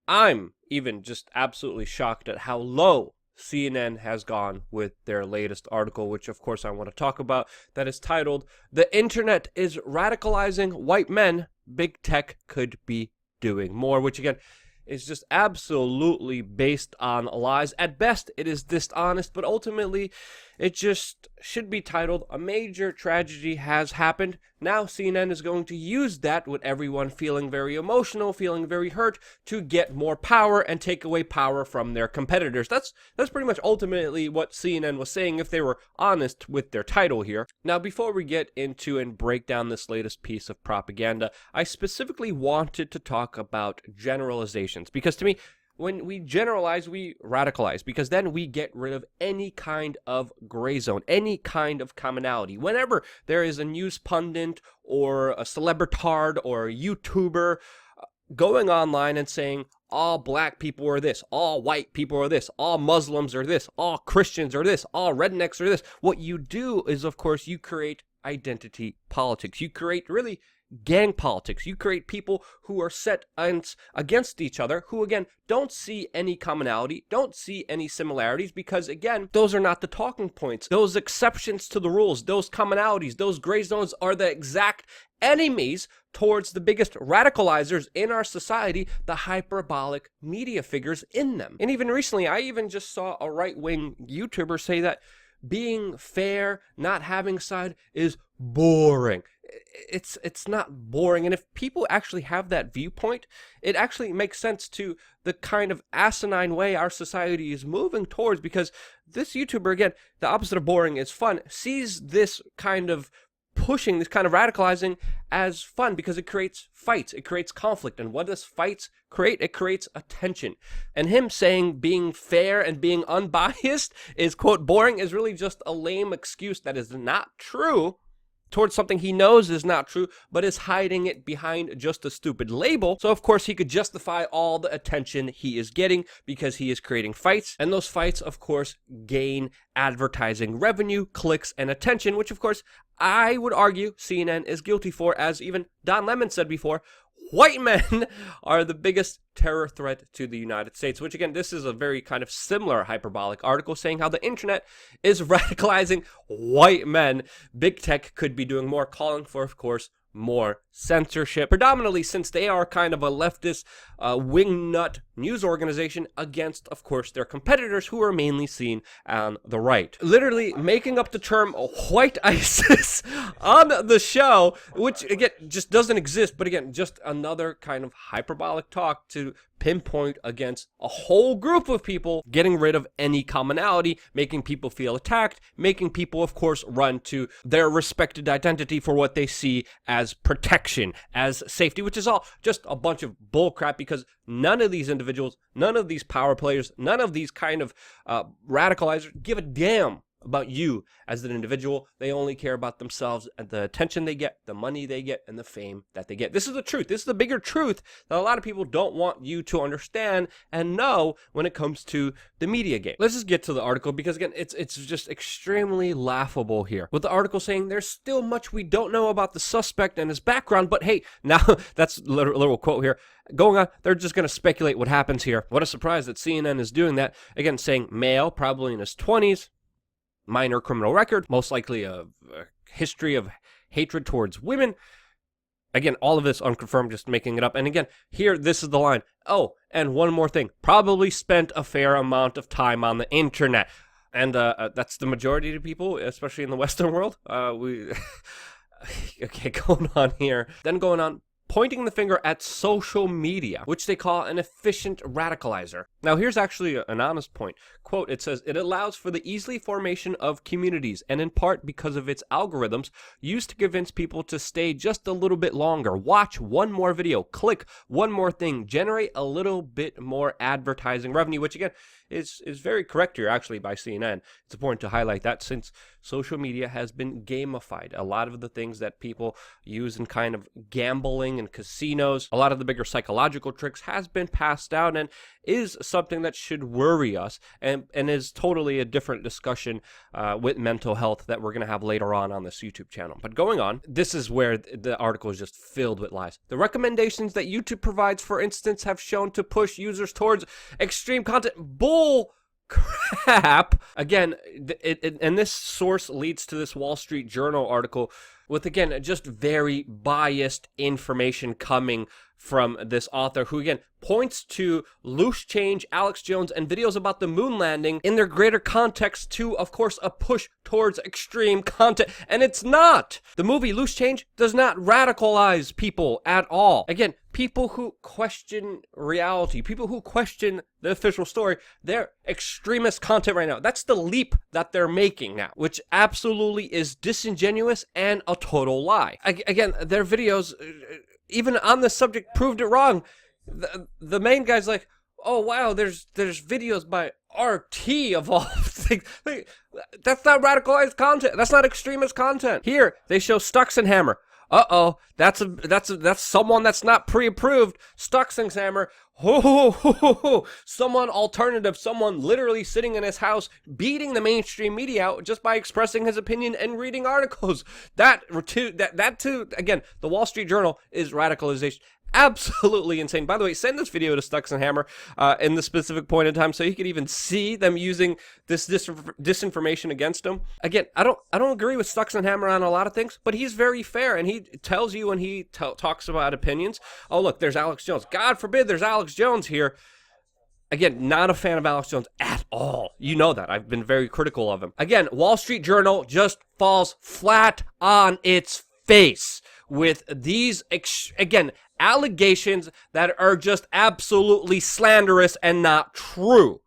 I'm even just absolutely shocked at how low CNN has gone with their latest article, which of course I want to talk about, that is titled, "The Internet is Radicalizing White Men. Big Tech Could Be Doing More," which again is just absolutely based on lies. At best, it is dishonest, but ultimately, it just should be titled, "A Major Tragedy Has Happened." Now, CNN is going to use that with everyone feeling very emotional, feeling very hurt, to get more power and take away power from their competitors. That's pretty much ultimately what CNN was saying if they were honest with their title here. Now, before we get into and break down this latest piece of propaganda, I specifically wanted to talk about generalizations, because to me, when we generalize, we radicalize, because then we get rid of any kind of gray zone, any kind of commonality. Whenever there is a news pundit or a celebritard or a YouTuber going online and saying all black people are this, all white people are this, all Muslims are this, all Christians are this, all rednecks are this, what you do is, of course, you create identity politics. You create really gang politics. You create people who are set against each other, who again don't see any commonality, don't see any similarities, because again, those are not the talking points. Those exceptions to the rules, those commonalities, those gray zones are the exact enemies towards the biggest radicalizers in our society, the hyperbolic media figures in them. And even recently, I even just saw a right-wing YouTuber say that being fair, not having side, is boring. It's not boring. And if people actually have that viewpoint, it actually makes sense to the kind of asinine way our society is moving towards, because this YouTuber, again, the opposite of boring is fun, sees this kind of pushing, this kind of radicalizing as fun, because it creates fights, it creates conflict. And what does fights create? It creates attention. And him saying being fair and being unbiased is, quote, boring, is really just a lame excuse that is not true towards something he knows is not true, but is hiding it behind just a stupid label. So of course he could justify all the attention he is getting because he is creating fights, and those fights of course gain advertising revenue, clicks, and attention, which of course I would argue CNN is guilty for. As even Don Lemon said before, white men are the biggest terror threat to the United States, which again, this is a very kind of similar hyperbolic article saying how the internet is radicalizing white men. Big tech could be doing more, calling for, of course, more censorship, predominantly since they are kind of a leftist wingnut news organization against, of course, their competitors, who are mainly seen on the right. Literally making up the term white ISIS on the show, which again just doesn't exist, but again, just another kind of hyperbolic talk to pinpoint against a whole group of people, getting rid of any commonality, making people feel attacked, making people, of course, run to their respected identity for what they see as protection, as safety, which is all just a bunch of bullcrap, because none of these individuals, none of these power players, none of these kind of radicalizers give a damn about you as an individual. They only care about themselves and the attention they get, the money they get, and the fame that they get. This is the truth. This is the bigger truth that a lot of people don't want you to understand and know when it comes to the media game. Let's just get to the article, because again, it's just extremely laughable here, with the article saying there's still much we don't know about the suspect and his background, but hey, now that's a little quote here. Going on, they're just going to speculate what happens here. What a surprise that CNN is doing that. Again, saying male, probably in his 20s, minor criminal record, most likely a history of hatred towards women. Again, all of this unconfirmed, just making it up. And again, here, this is the line. Oh, and one more thing. Probably spent a fair amount of time on the internet. And that's the majority of people, especially in the Western world. Okay, going on here. Then going on, pointing the finger at social media, which they call an efficient radicalizer. Now, here's actually an honest point. Quote, it says, it allows for the easy formation of communities, and in part because of its algorithms used to convince people to stay just a little bit longer, watch one more video, click one more thing, generate a little bit more advertising revenue, which again is very correct here actually by CNN. It's important to highlight that, since social media has been gamified. A lot of the things that people use in kind of gambling in casinos, a lot of the bigger psychological tricks, has been passed down and is something that should worry us, and is totally a different discussion with mental health that we're going to have later on this YouTube channel. But going on, this is where the article is just filled with lies. The recommendations that YouTube provides, for instance, have shown to push users towards extreme content. Bull crap. Again, and this source leads to this Wall Street Journal article with, again, just very biased information coming from this author, who again points to Loose Change, Alex Jones, and videos about the moon landing in their greater context to, of course, a push towards extreme content. And it's not. The movie Loose Change does not radicalize people at all. Again, people who question reality, people who question the official story, they're extremist content right now. That's the leap that they're making now, which absolutely is disingenuous and a total lie. Again, their videos, even on this subject, proved it wrong. The main guy's like, oh wow, there's videos by RT of all things. That's not radicalized content. That's not extremist content. Here they show Stuxenhammer. Uh-oh, that's someone that's not pre-approved. Stuxenhammer. Someone alternative, someone literally sitting in his house beating the mainstream media out just by expressing his opinion and reading articles. That too, again, the Wall Street Journal is radicalization. Absolutely insane. By the way, send this video to Stuxenhammer in the specific point in time so you can even see them using this disinformation against him. Again, I don't agree with Stuxenhammer on a lot of things, but he's very fair, and he tells you when he talks about opinions. Oh, look, there's Alex Jones. God forbid there's Alex Jones here. Again, not a fan of Alex Jones at all. You know that. I've been very critical of him. Again, Wall Street Journal just falls flat on its face with these, again, allegations that are just absolutely slanderous and not true.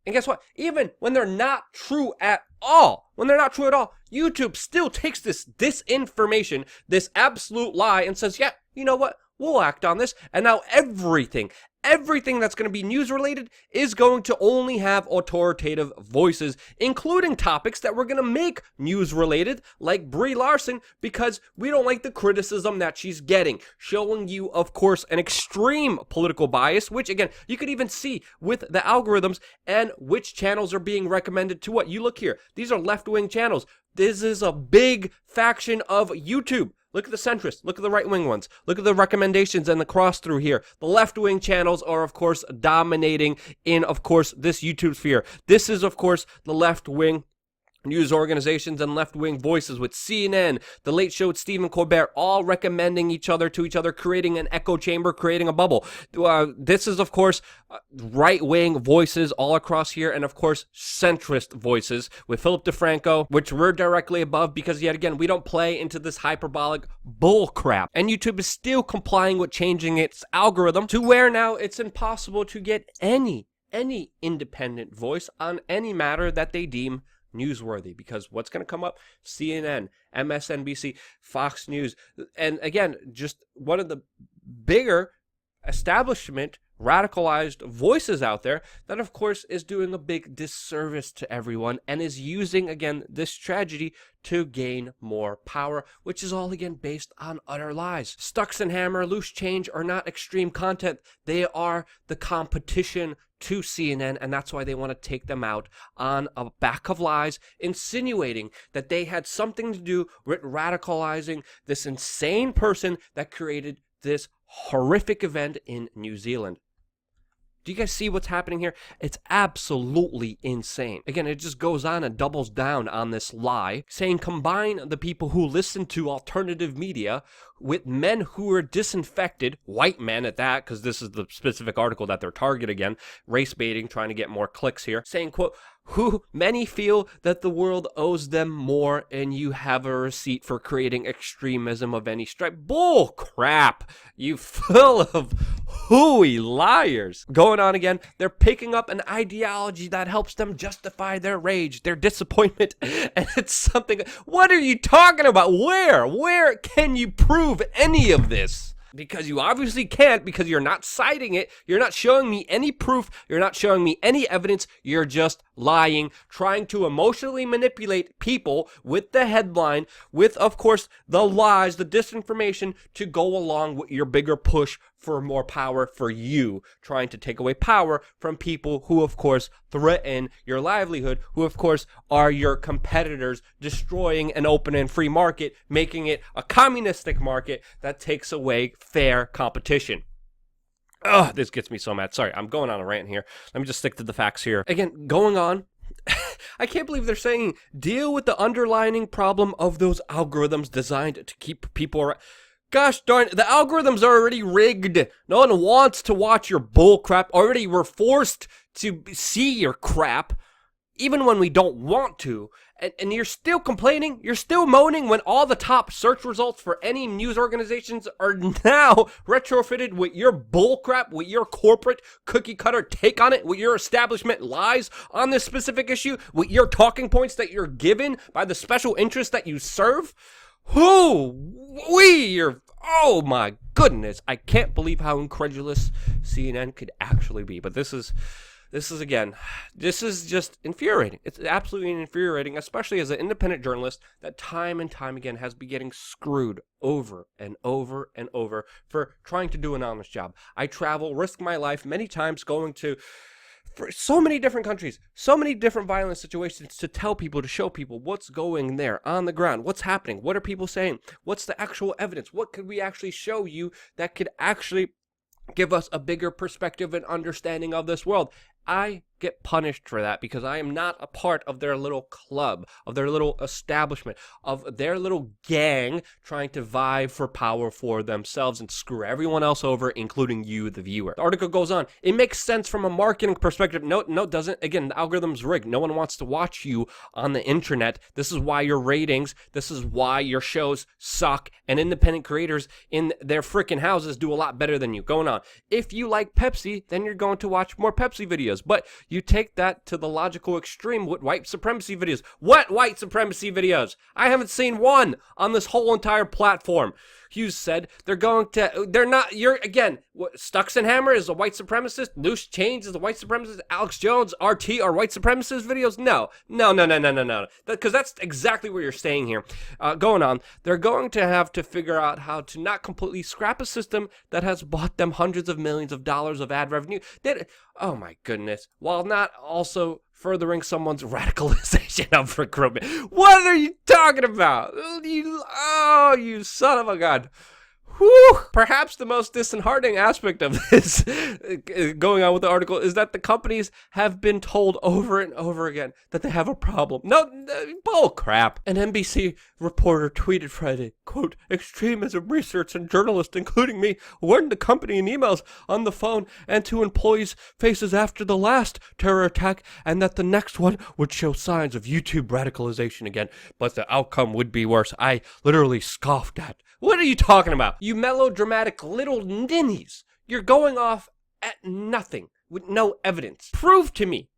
And guess what? Even when they're not true at all, YouTube still takes this disinformation, this absolute lie, and says, yeah, you know what? We'll act on this. And now everything that's going to be news related is going to only have authoritative voices, including topics that we're going to make news related, like Brie Larson, because we don't like the criticism that she's getting, showing you, of course, an extreme political bias, which again, you could even see with the algorithms and which channels are being recommended to what. You look here, these are left-wing channels. This is a big faction of YouTube. Look at the centrists. Look at the right-wing ones. Look at the recommendations and the cross-through here. The left-wing channels are, of course, dominating in, of course, this YouTube sphere. This is, of course, the left-wing news organizations and left-wing voices with CNN, The Late Show with Stephen Colbert, all recommending each other to each other, creating an echo chamber, creating a bubble. This is, of course, right-wing voices all across here, and, of course, centrist voices with Philip DeFranco, which we're directly above because, yet again, we don't play into this hyperbolic bull crap. And YouTube is still complying with changing its algorithm to where now it's impossible to get any independent voice on any matter that they deem newsworthy, because what's going to come up? CNN, MSNBC, Fox News, and again, just one of the bigger establishment radicalized voices out there that, of course, is doing a big disservice to everyone and is using, again, this tragedy to gain more power, which is all, again, based on utter lies. Stuxenhammer, Loose Change are not extreme content. They are the competition to CNN, and that's why they want to take them out on a back of lies, insinuating that they had something to do with radicalizing this insane person that created this horrific event in New Zealand. Do you guys see what's happening here? It's absolutely insane. Again, it just goes on and doubles down on this lie, saying combine the people who listen to alternative media with men who are disinfected, white men at that, because this is the specific article that they're targeting again, race baiting, trying to get more clicks here, saying, quote, who many feel that the world owes them more and you have a receipt for creating extremism of any stripe. Bull crap, you full of hooey liars. Going on again, they're picking up an ideology that helps them justify their rage, their disappointment, and it's something. What are you talking about? Where can you prove any of this? Because you obviously can't, because you're not citing it. You're not showing me any proof. You're not showing me any evidence. You're just lying, trying to emotionally manipulate people with the headline, with, of course, the lies, the disinformation, to go along with your bigger push for more power for you, trying to take away power from people who, of course, threaten your livelihood, who, of course, are your competitors, destroying an open and free market, making it a communistic market that takes away fair competition. Ugh, this gets me so mad. Sorry, I'm going on a rant here. Let me just stick to the facts here. Again, going on. I can't believe they're saying deal with the underlying problem of those algorithms designed to keep people around. Gosh darn it, the algorithms are already rigged. No one wants to watch your bull crap. Already we're forced to see your crap, even when we don't want to. And you're still complaining, you're still moaning when all the top search results for any news organizations are now retrofitted with your bullcrap, with your corporate cookie cutter take on it, with your establishment lies on this specific issue, with your talking points that you're given by the special interests that you serve. Oh my goodness, I can't believe how incredulous CNN could actually be. But this is just infuriating. It's absolutely infuriating, especially as an independent journalist that time and time again has been getting screwed over and over and over for trying to do an honest job. I travel, risk my life many times going to for so many different countries, so many different violent situations to tell people, to show people what's going there on the ground, what's happening, what are people saying, what's the actual evidence, what could we actually show you that could actually give us a bigger perspective and understanding of this world. I get punished for that because I am not a part of their little club, of their little establishment, of their little gang trying to vie for power for themselves and screw everyone else over, including you, the viewer. The article goes on. It makes sense from a marketing perspective. No, it doesn't. Again, the algorithm's rigged. No one wants to watch you on the internet. This is why your ratings, this is why your shows suck, and independent creators in their freaking houses do a lot better than you. Going on. If you like Pepsi, then you're going to watch more Pepsi videos. But you take that to the logical extreme with white supremacy videos. What white supremacy videos? I haven't seen one on this whole entire platform. Hughes said they're not, Stuxenhammer is a white supremacist, Loose Change is a white supremacist, Alex Jones, RT are white supremacist videos? No. Because that's exactly where you're staying here. Going on, they're going to have to figure out how to not completely scrap a system that has bought them hundreds of millions of dollars of ad revenue. Oh my goodness. While not also furthering someone's radicalization of recruitment. What are you talking about? You son of a gun. Whew. Perhaps the most disheartening aspect of this going on with the article is that the companies have been told over and over again that they have a problem. No, bull crap. An NBC reporter tweeted Friday, quote, extremism research and journalists, including me, warned the company in emails on the phone and to employees' faces after the last terror attack, and that the next one would show signs of YouTube radicalization again, but the outcome would be worse. I literally scoffed at. What are you talking about? You melodramatic little ninnies. You're going off at nothing with no evidence. Prove to me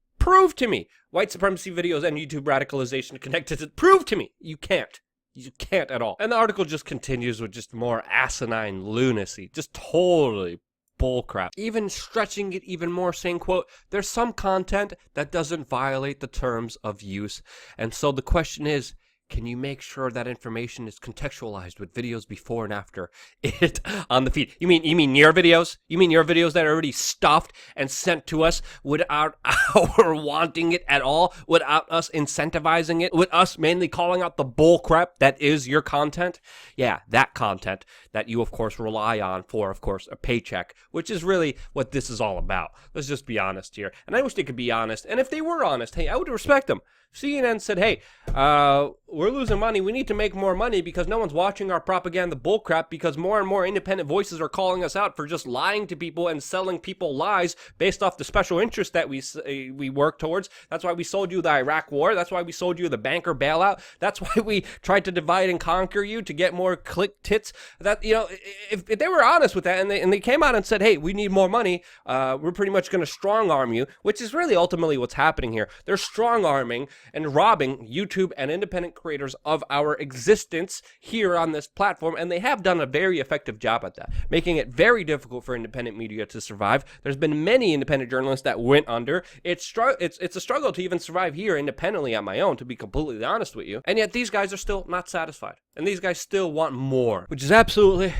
white supremacy videos and YouTube radicalization connected to. Prove to me. You can't. You can't at all. And the article just continues with just more asinine lunacy. Just totally bullcrap. Even stretching it even more, saying, quote, there's some content that doesn't violate the terms of use. And so the question is, can you make sure that information is contextualized with videos before and after it on the feed? You mean your videos? You mean your videos that are already stuffed and sent to us without our wanting it at all, without us incentivizing it, with us mainly calling out the bull crap that is your content? Yeah, that content that you, of course, rely on for, of course, a paycheck, which is really what this is all about. Let's just be honest here. And I wish they could be honest. And if they were honest, hey, I would respect them. CNN said, hey, we're losing money. We need to make more money because no one's watching our propaganda bullcrap, because more and more independent voices are calling us out for just lying to people and selling people lies based off the special interest that we work towards. That's why we sold you the Iraq war. That's why we sold you the banker bailout. That's why we tried to divide and conquer you to get more click tits. That, you know, if they were honest with that and they came out and said, hey, we need more money, we're pretty much going to strong arm you, which is really ultimately what's happening here. They're strong arming and robbing YouTube and independent creators creators of our existence here on this platform, and they have done a very effective job at that, making it very difficult for independent media to survive. There's been many independent journalists that went under. It's a struggle to even survive here independently on my own, to be completely honest with you. And yet these guys are still not satisfied, and these guys still want more, which is absolutely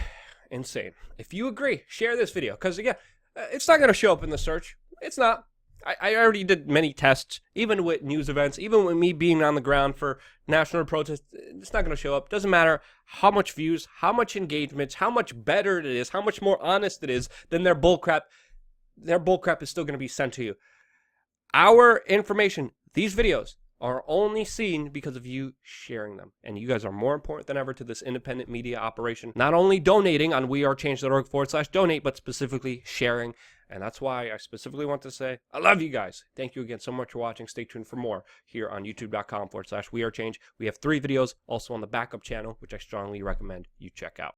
insane. If you agree, share this video, because again, it's not going to show up in the search. It's not. I already did many tests, even with news events, even with me being on the ground for national protests. It's not going to show up. Doesn't matter how much views, how much engagements, how much better it is, how much more honest it is than their bullcrap. Their bullcrap is still going to be sent to you. Our information, these videos, are only seen because of you sharing them. And you guys are more important than ever to this independent media operation. Not only donating on wearechange.org/donate, but specifically sharing. And that's why I specifically want to say, I love you guys. Thank you again so much for watching. Stay tuned for more here on youtube.com/wearechange. We have 3 videos also on the backup channel, which I strongly recommend you check out.